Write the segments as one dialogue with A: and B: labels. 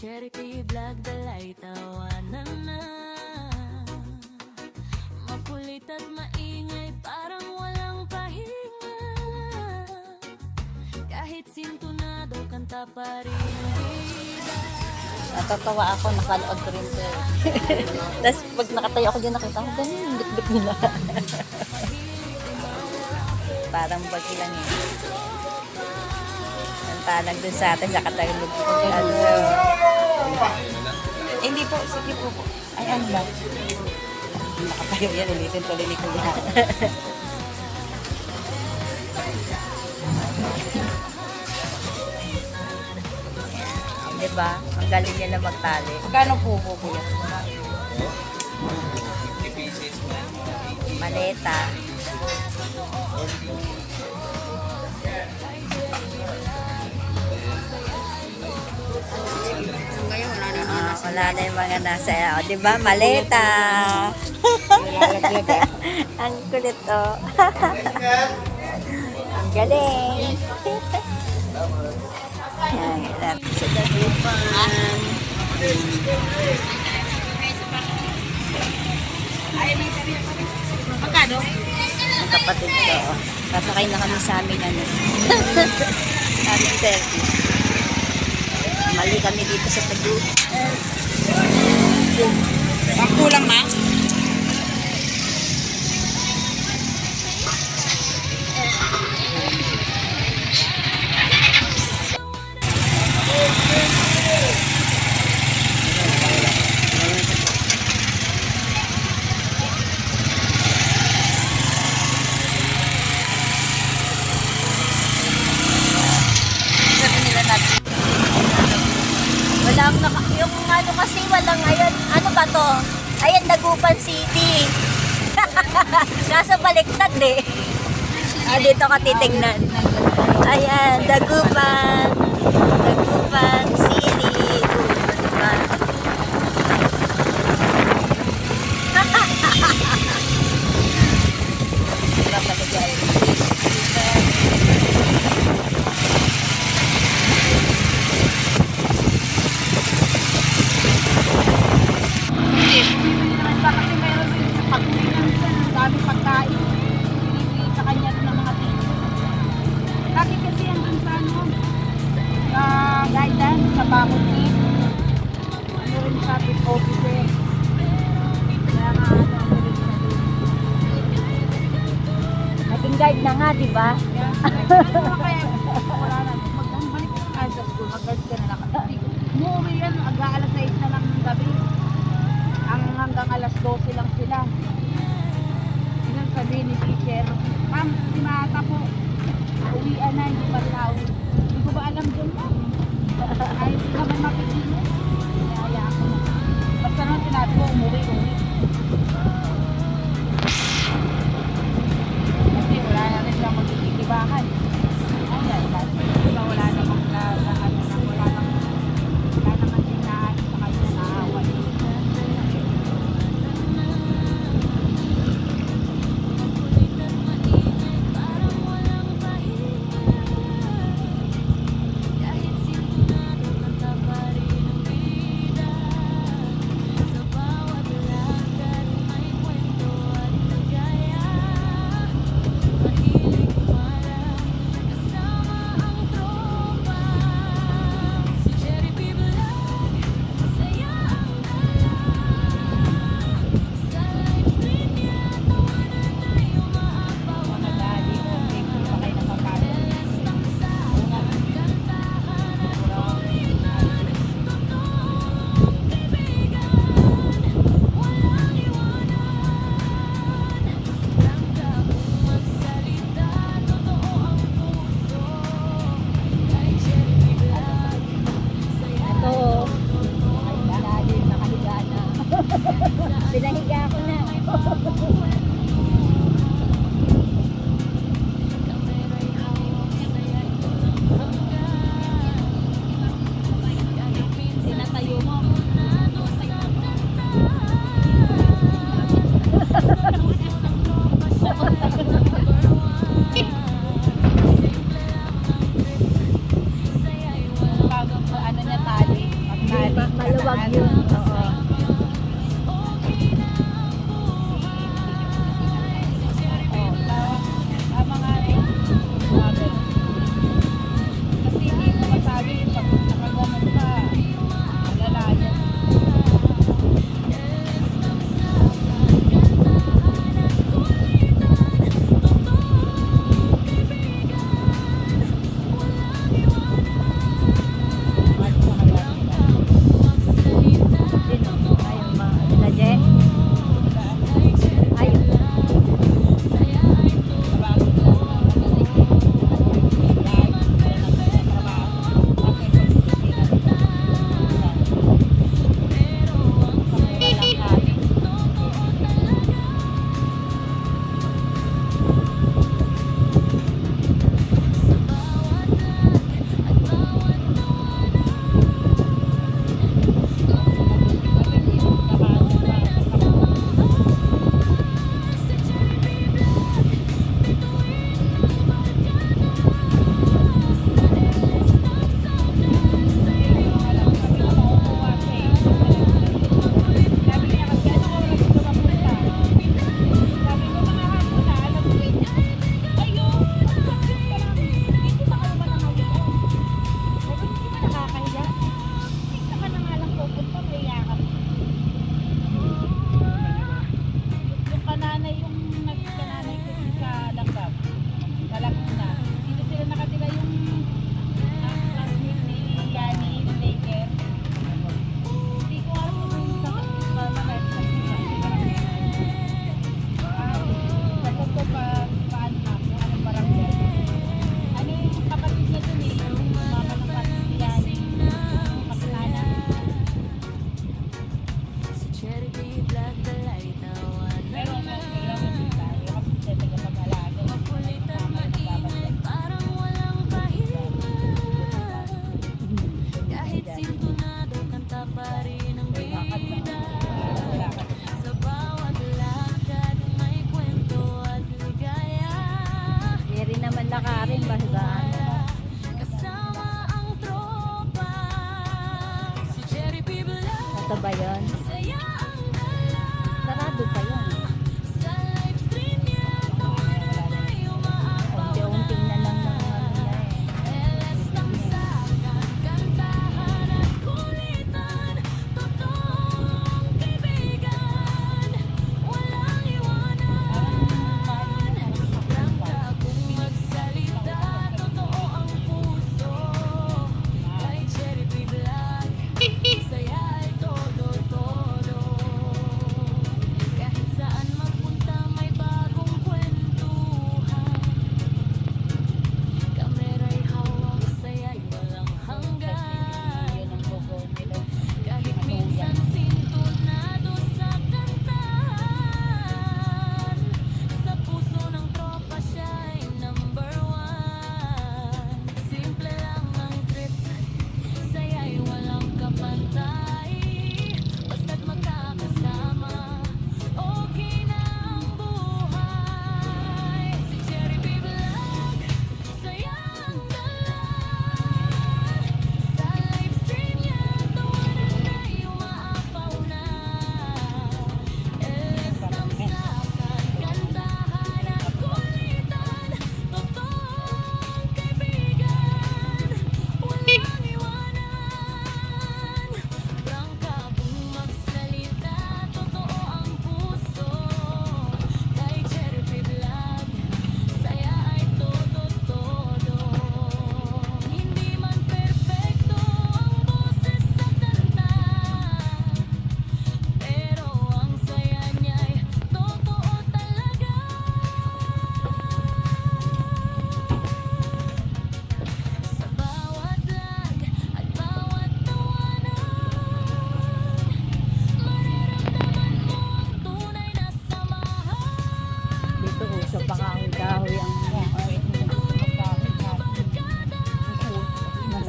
A: Charity vlog dalay tawanan na. Makulit at maingay parang walang pahinga. Kahit sintonado kanta pa rin bida.
B: Natatawa ako, nakanood ko rin to. Tapos pag nakatayo ako dyan, nakita ko, ganun, bit-bit nila. Parang bagi lang eh. Nantalang dun sa atin, nakatagulog ko. Hindi po, sige po po. Ay, ano ba? Nakatayo yan, ulitin tuloy ni Kuya. Diba? Ang galing niya na magtali. Magkano po Kuya? Maleta. Wala na yung mga nasa, diba? Maleta. Ang kulit oh. Ang galing. Ayan, sa dagupan.
C: Magkano?
B: Ang kapatid ko. Sasakay na kami sa amin ano. Aming service. Mali kami dito sa dagupan.
C: Ang kulang ma?
B: Sabi nila natin. Walang yung ano kasi walang ayan, ano ba to? Ayan, Dagupan City. Nasa baliktad eh. Dito ka titignan. Ayan, Dagupan. Dagupan City. Diba? Diba pala dyan?
C: Kasi mayroon din sa pagkulinan sa dami pagkain. Bibili sa kanya ng mga tito. Lagi kasi yan dun sa ano, sa guidance, sa bakod team. Ano rin sa pit officer. Kaya nga ano, ako rin na dun.
B: Naging guide na nga, di ba?
C: Kaya wala na. Magbalik ka sa school, mag-guard ka na lang. Umuwi yan, alas 6 na lang ng gabi. Hanggang alas 12 lang sila. Yun sabihin ni teacher, ma'am, si Mata po, uwian na, hindi pa tao. Hindi ko ba alam dyan mo? Ay, hindi naman makikita. Kaya ako na. Basta naman sinabi ko, umuwi. Kasi wala na rin lang magkikibahan. Ayan.
B: Maluwag yun. Oo.
C: Tama nga rin. Kasi hindi ko masabi pag nakaganon ka, malalayan.
B: Ayun mga sila, Je. Ayun. Hindi rin naman lakarin basta ito ba yun? Sarado pa yun. Unti-unting na lang ng ano niya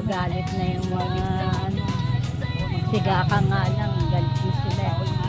B: nagagalit na yung mga ano, siga ka nga lang, galit sila.